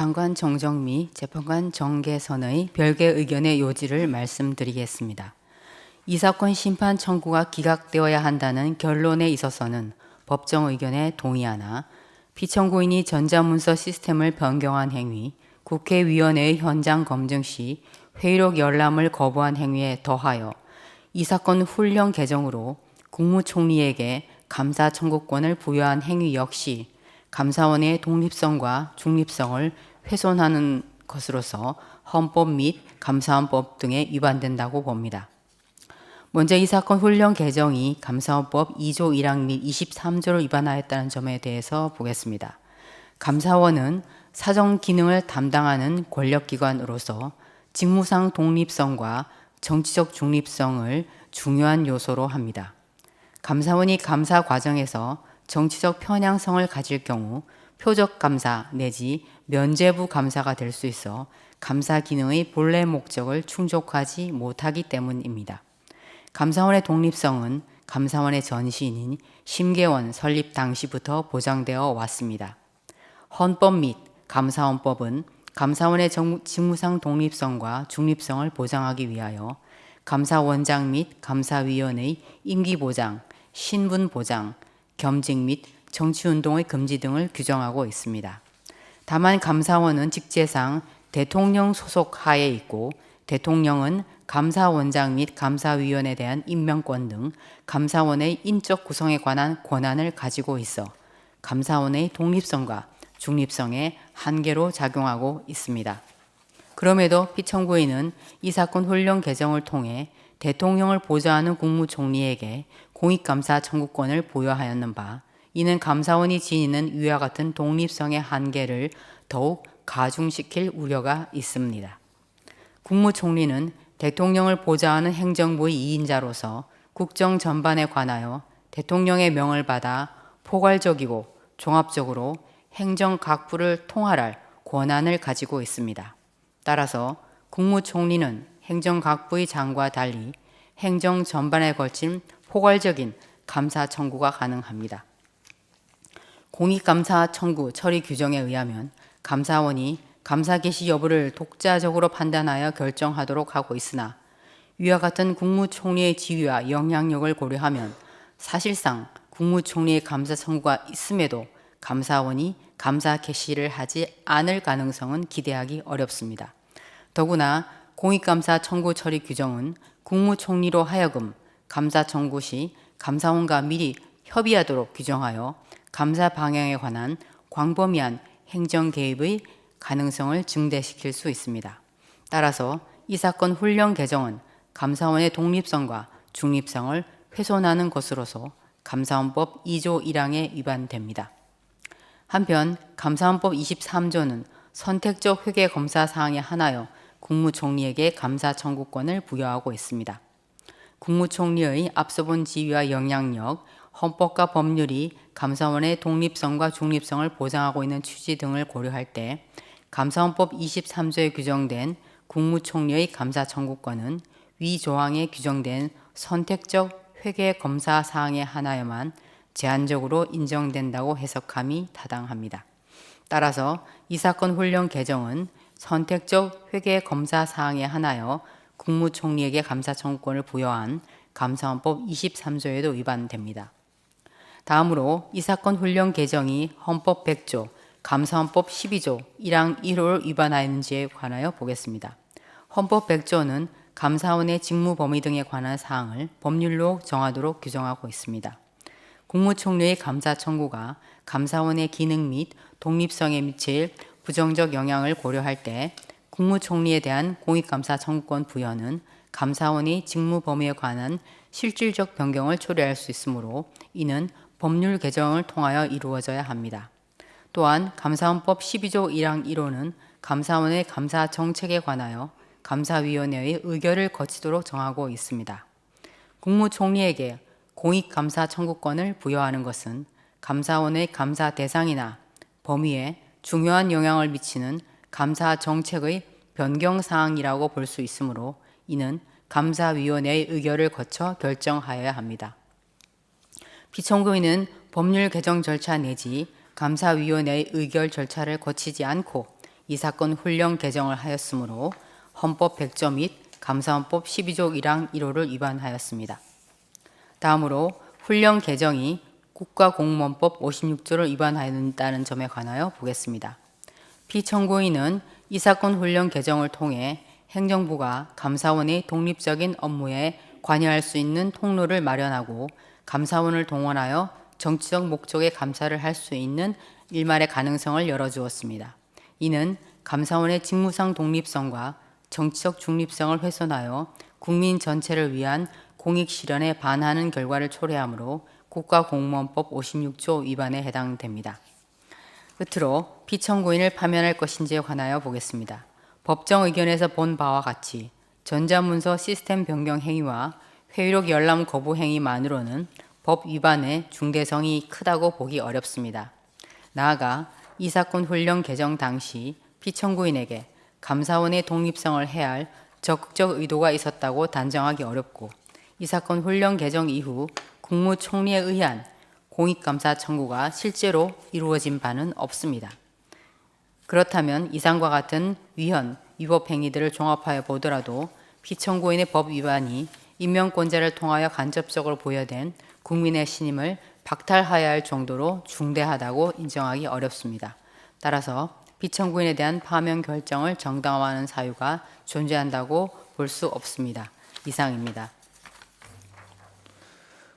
재판관 정정 및 재판관 정개선의 별개 의견의 요지를 말씀드리겠습니다. 이 사건 심판 청구가 기각되어야 한다는 결론에 있어서는 법정 의견에 동의하나 피청구인이 전자문서 시스템을 변경한 행위, 국회위원회의 현장 검증 시 회의록 열람을 거부한 행위에 더하여 이 사건 훈령 개정으로 국무총리에게 감사 청구권을 부여한 행위 역시 감사원의 독립성과 중립성을 훼손하는 것으로서 헌법 및 감사원법 등에 위반된다고 봅니다. 먼저 이 사건 훈령 개정이 감사원법 2조 1항 및 23조를 위반하였다는 점에 대해서 보겠습니다. 감사원은 사정 기능을 담당하는 권력기관으로서 직무상 독립성과 정치적 중립성을 중요한 요소로 합니다. 감사원이 감사 과정에서 정치적 편향성을 가질 경우 표적 감사 내지 면죄부 감사가 될 수 있어 감사 기능의 본래 목적을 충족하지 못하기 때문입니다. 감사원의 독립성은 감사원의 전신인 심계원 설립 당시부터 보장되어 왔습니다. 헌법 및 감사원법은 감사원의 직무상 독립성과 중립성을 보장하기 위하여 감사원장 및 감사위원의 임기 보장, 신분 보장, 겸직 및 정치운동의 금지 등을 규정하고 있습니다. 다만 감사원은 직제상 대통령 소속 하에 있고 대통령은 감사원장 및 감사위원에 대한 임명권 등 감사원의 인적 구성에 관한 권한을 가지고 있어 감사원의 독립성과 중립성에 한계로 작용하고 있습니다. 그럼에도 피청구인은 이 사건 훈령 개정을 통해 대통령을 보좌하는 국무총리에게 공익감사 청구권을 부여하였는 바 이는 감사원이 지니는 위와 같은 독립성의 한계를 더욱 가중시킬 우려가 있습니다. 국무총리는 대통령을 보좌하는 행정부의 2인자로서 국정 전반에 관하여 대통령의 명을 받아 포괄적이고 종합적으로 행정 각부를 통할할 권한을 가지고 있습니다. 따라서 국무총리는 행정각부의 장과 달리 행정 전반에 걸친 포괄적인 감사 청구가 가능합니다. 공익감사 청구 처리 규정에 의하면 감사원이 감사 개시 여부를 독자적으로 판단하여 결정하도록 하고 있으나 위와 같은 국무총리의 지위와 영향력을 고려하면 사실상 국무총리의 감사 청구가 있음에도 감사원이 감사 개시를 하지 않을 가능성은 기대하기 어렵습니다. 더구나 공익감사 청구 처리 규정은 국무총리로 하여금 감사 청구 시 감사원과 미리 협의하도록 규정하여 감사 방향에 관한 광범위한 행정 개입의 가능성을 증대시킬 수 있습니다. 따라서 이 사건 훈령 개정은 감사원의 독립성과 중립성을 훼손하는 것으로서 감사원법 2조 1항에 위반됩니다. 한편 감사원법 23조는 선택적 회계 검사 사항에 한하여 국무총리에게 감사 청구권을 부여하고 있습니다. 국무총리의 앞서 본 지위와 영향력, 헌법과 법률이 감사원의 독립성과 중립성을 보장하고 있는 취지 등을 고려할 때 감사원법 23조에 규정된 국무총리의 감사 청구권은 위 조항에 규정된 선택적 회계 검사 사항에 한하여만 제한적으로 인정된다고 해석함이 타당합니다. 따라서 이 사건 훈령 개정은 선택적 회계 검사 사항에 한하여 국무총리에게 감사 청구권을 부여한 감사원법 23조에도 위반됩니다. 다음으로 이 사건 훈령 개정이 헌법 100조, 감사원법 12조 1항 1호를 위반하였는지에 관하여 보겠습니다. 헌법 100조는 감사원의 직무 범위 등에 관한 사항을 법률로 정하도록 규정하고 있습니다. 국무총리의 감사 청구가 감사원의 기능 및 독립성에 미칠 부정적 영향을 고려할 때 국무총리에 대한 공익감사 청구권 부여는 감사원의 직무 범위에 관한 실질적 변경을 초래할 수 있으므로 이는 법률 개정을 통하여 이루어져야 합니다. 또한 감사원법 12조 1항 1호는 감사원의 감사 정책에 관하여 감사위원회의 의결을 거치도록 정하고 있습니다. 국무총리에게 공익감사 청구권을 부여하는 것은 감사원의 감사 대상이나 범위에 중요한 영향을 미치는 감사 정책의 변경 사항이라고 볼 수 있으므로 이는 감사위원회의 의결을 거쳐 결정하여야 합니다. 피청구인은 법률 개정 절차 내지 감사위원회의 의결 절차를 거치지 않고 이 사건 훈령 개정을 하였으므로 헌법 100조 및 감사헌법 12조 1항 1호를 위반하였습니다. 다음으로 훈령 개정이 국가공무원법 56조를 위반하였다는 점에 관하여 보겠습니다. 피청구인은 이 사건 훈령 개정을 통해 행정부가 감사원의 독립적인 업무에 관여할 수 있는 통로를 마련하고 감사원을 동원하여 정치적 목적의 감사를 할 수 있는 일말의 가능성을 열어주었습니다. 이는 감사원의 직무상 독립성과 정치적 중립성을 훼손하여 국민 전체를 위한 공익 실현에 반하는 결과를 초래하므로 국가공무원법 56조 위반에 해당됩니다. 끝으로 피청구인을 파면할 것인지에 관하여 보겠습니다. 법정 의견에서 본 바와 같이 전자문서 시스템 변경 행위와 회의록 열람 거부 행위만으로는 법 위반의 중대성이 크다고 보기 어렵습니다. 나아가 이 사건 훈령 개정 당시 피청구인에게 감사원의 독립성을 해할 적극적 의도가 있었다고 단정하기 어렵고 이 사건 훈령 개정 이후 국무총리에 의한 공익감사 청구가 실제로 이루어진 바는 없습니다. 그렇다면 이상과 같은 위헌, 위법 행위들을 종합하여 보더라도 피청구인의 법 위반이 인명권자를 통하여 간접적으로 부여된 국민의 신임을 박탈하여야 할 정도로 중대하다고 인정하기 어렵습니다. 따라서 피청구인에 대한 파면 결정을 정당화하는 사유가 존재한다고 볼 수 없습니다. 이상입니다.